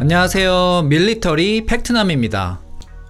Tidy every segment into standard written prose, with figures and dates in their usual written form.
안녕하세요. 밀리터리 팩트남입니다.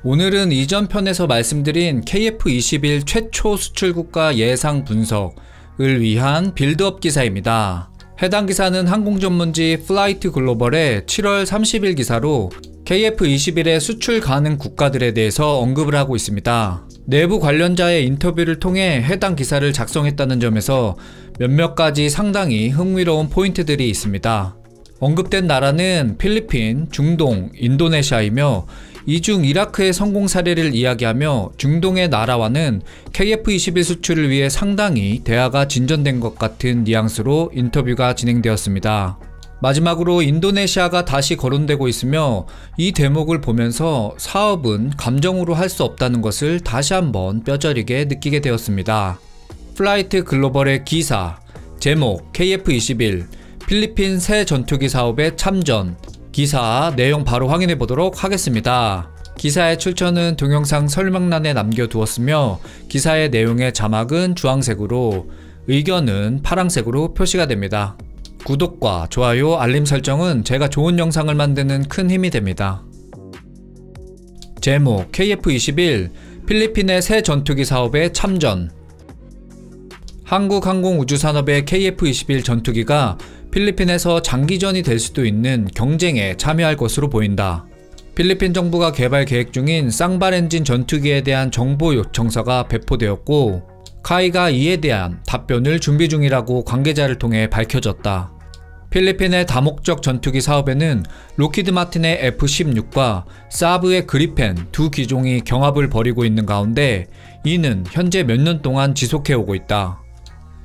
오늘은 이전 편에서 말씀드린 KF-21 최초 수출국가 예상 분석을 위한 빌드업 기사입니다. 해당 기사는 항공전문지 플라이트 글로벌의 7월 30일 기사로 KF-21의 수출 가능 국가들에 대해서 언급을 하고 있습니다. 내부 관련자의 인터뷰를 통해 해당 기사를 작성했다는 점에서 몇몇 가지 상당히 흥미로운 포인트들이 있습니다. 언급된 나라는 필리핀, 중동, 인도네시아이며 이 중 이라크의 성공 사례를 이야기하며 중동의 나라와는 KF-21 수출을 위해 상당히 대화가 진전된 것 같은 뉘앙스로 인터뷰가 진행되었습니다. 마지막으로 인도네시아가 다시 거론되고 있으며 이 대목을 보면서 사업은 감정으로 할 수 없다는 것을 다시 한번 뼈저리게 느끼게 되었습니다. 플라이트 글로벌의 기사, 제목 KF-21 필리핀 새 전투기 사업에 참전. 기사 내용 바로 확인해 보도록 하겠습니다. 기사의 출처는 동영상 설명란에 남겨두었으며 기사의 내용의 자막은 주황색으로, 의견은 파란색으로 표시가 됩니다. 구독과 좋아요, 알림 설정은 제가 좋은 영상을 만드는 큰 힘이 됩니다. 제목 KF-21 필리핀의 새 전투기 사업에 참전. 한국 항공우주산업의 KF-21 전투기가 필리핀에서 장기전이 될 수도 있는 경쟁에 참여할 것으로 보인다. 필리핀 정부가 개발 계획 중인 쌍발 엔진 전투기에 대한 정보 요청서가 배포되었고 카이가 이에 대한 답변을 준비 중이라고 관계자를 통해 밝혀졌다. 필리핀의 다목적 전투기 사업에는 로키드 마틴의 F-16과 사브의 그리펜 두 기종이 경합을 벌이고 있는 가운데 이는 현재 몇 년 동안 지속해오고 있다.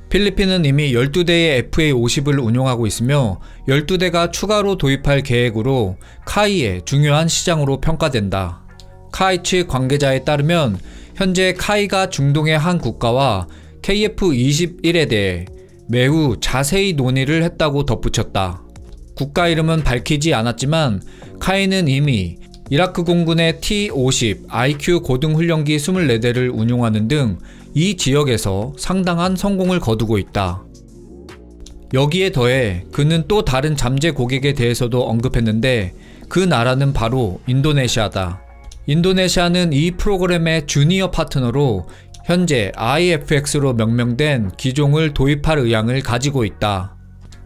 필리핀은 이미 12대의 FA-50을 운용하고 있으며 12대가 추가로 도입할 계획으로 카이의 중요한 시장으로 평가된다. 카이 측 관계자에 따르면 현재 카이가 중동의 한 국가와 KF-21에 대해 매우 자세히 논의를 했다고 덧붙였다. 국가 이름은 밝히지 않았지만 카이는 이미 이라크 공군의 T-50 IQ 고등훈련기 24대를 운용하는 등 이 지역에서 상당한 성공을 거두고 있다. 여기에 더해 그는 또 다른 잠재 고객에 대해서도 언급했는데 그 나라는 바로 인도네시아다. 인도네시아는 이 프로그램의 주니어 파트너로 현재 IFX로 명명된 기종을 도입할 의향을 가지고 있다.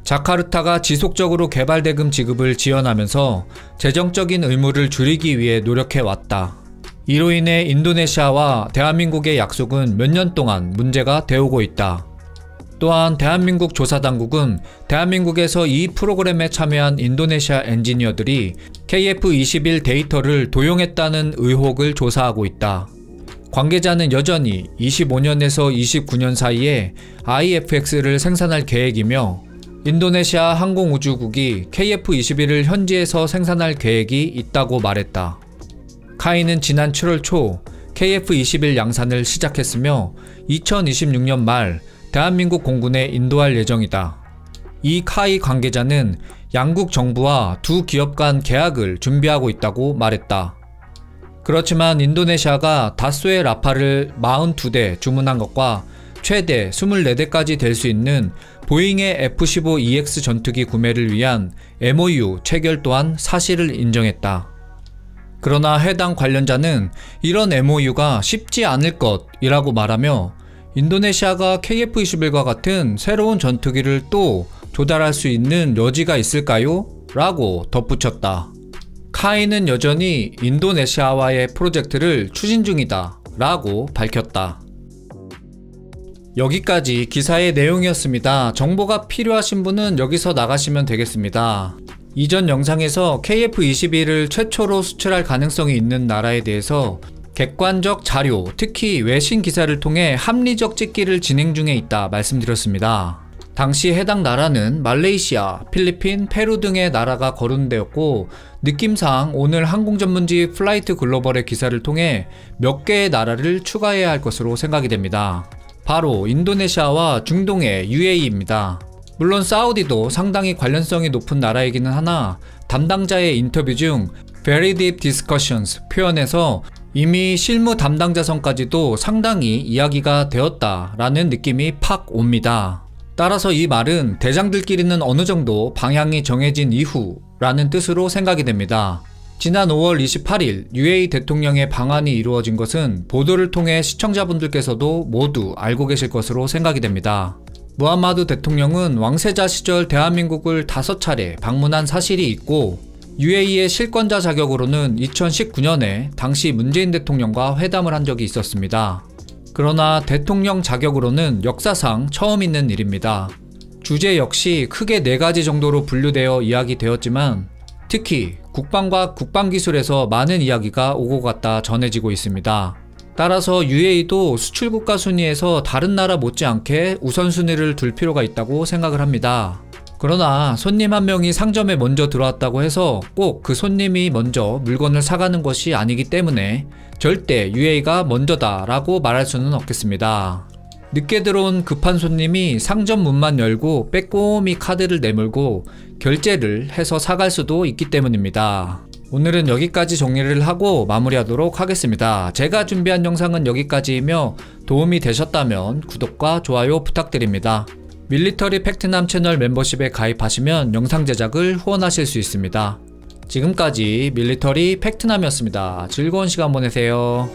자카르타가 지속적으로 개발 대금 지급을 지원하면서 재정적인 의무를 줄이기 위해 노력해왔다. 이로 인해 인도네시아와 대한민국의 약속은 몇 년 동안 문제가 되어오고 있다. 또한 대한민국 조사당국은 대한민국에서 이 프로그램에 참여한 인도네시아 엔지니어들이 KF-21 데이터를 도용했다는 의혹을 조사하고 있다. 관계자는 여전히 25년에서 29년 사이에 IFX를 생산할 계획이며 인도네시아 항공우주국이 KF-21을 현지에서 생산할 계획이 있다고 말했다. 카이는 지난 7월 초 KF-21 양산을 시작했으며 2026년 말 대한민국 공군에 인도할 예정이다. 이 카이 관계자는 양국 정부와 두 기업 간 계약을 준비하고 있다고 말했다. 그렇지만 인도네시아가 다소의 라파를 42대 주문한 것과 최대 24대까지 될 수 있는 보잉의 F-15EX 전투기 구매를 위한 MOU 체결 또한 사실을 인정했다. 그러나 해당 관련자는 이런 MOU가 쉽지 않을 것이라고 말하며 인도네시아가 KF-21과 같은 새로운 전투기를 또 조달할 수 있는 여지가 있을까요? 라고 덧붙였다. 카이는 여전히 인도네시아와의 프로젝트를 추진 중이다 라고 밝혔다. 여기까지 기사의 내용이었습니다. 정보가 필요하신 분은 여기서 나가시면 되겠습니다. 이전 영상에서 KF-21을 최초로 수출할 가능성이 있는 나라에 대해서 객관적 자료, 특히 외신 기사를 통해 합리적 찍기를 진행 중에 있다 말씀드렸습니다. 당시 해당 나라는 말레이시아, 필리핀, 페루 등의 나라가 거론되었고 느낌상 오늘 항공전문지 플라이트 글로벌의 기사를 통해 몇 개의 나라를 추가해야 할 것으로 생각이 됩니다. 바로 인도네시아와 중동의 UAE입니다. 물론 사우디도 상당히 관련성이 높은 나라이기는 하나 담당자의 인터뷰 중 Very deep discussions 표현에서 이미 실무 담당자선까지도 상당히 이야기가 되었다라는 느낌이 팍 옵니다. 따라서 이 말은 대장들끼리는 어느 정도 방향이 정해진 이후 라는 뜻으로 생각이 됩니다. 지난 5월 28일 UAE 대통령의 방한이 이루어진 것은 보도를 통해 시청자분들께서도 모두 알고 계실 것으로 생각이 됩니다. 무함마드 대통령은 왕세자 시절 대한민국을 5차례 방문한 사실이 있고 UAE의 실권자 자격으로는 2019년에 당시 문재인 대통령과 회담을 한 적이 있었습니다. 그러나 대통령 자격으로는 역사상 처음 있는 일입니다. 주제 역시 크게 4가지 정도로 분류되어 이야기되었지만 특히 국방과 국방기술에서 많은 이야기가 오고 갔다 전해지고 있습니다. 따라서 UAE도 수출국가 순위에서 다른 나라 못지않게 우선순위를 둘 필요가 있다고 생각을 합니다. 그러나 손님 한 명이 상점에 먼저 들어왔다고 해서 꼭 그 손님이 먼저 물건을 사가는 것이 아니기 때문에 절대 UAE가 먼저다 라고 말할 수는 없겠습니다. 늦게 들어온 급한 손님이 상점 문만 열고 빼꼼히 카드를 내밀고 결제를 해서 사갈 수도 있기 때문입니다. 오늘은 여기까지 정리를 하고 마무리하도록 하겠습니다. 제가 준비한 영상은 여기까지이며 도움이 되셨다면 구독과 좋아요 부탁드립니다. 밀리터리 팩트남 채널 멤버십에 가입하시면 영상 제작을 후원하실 수 있습니다. 지금까지 밀리터리 팩트남이었습니다. 즐거운 시간 보내세요.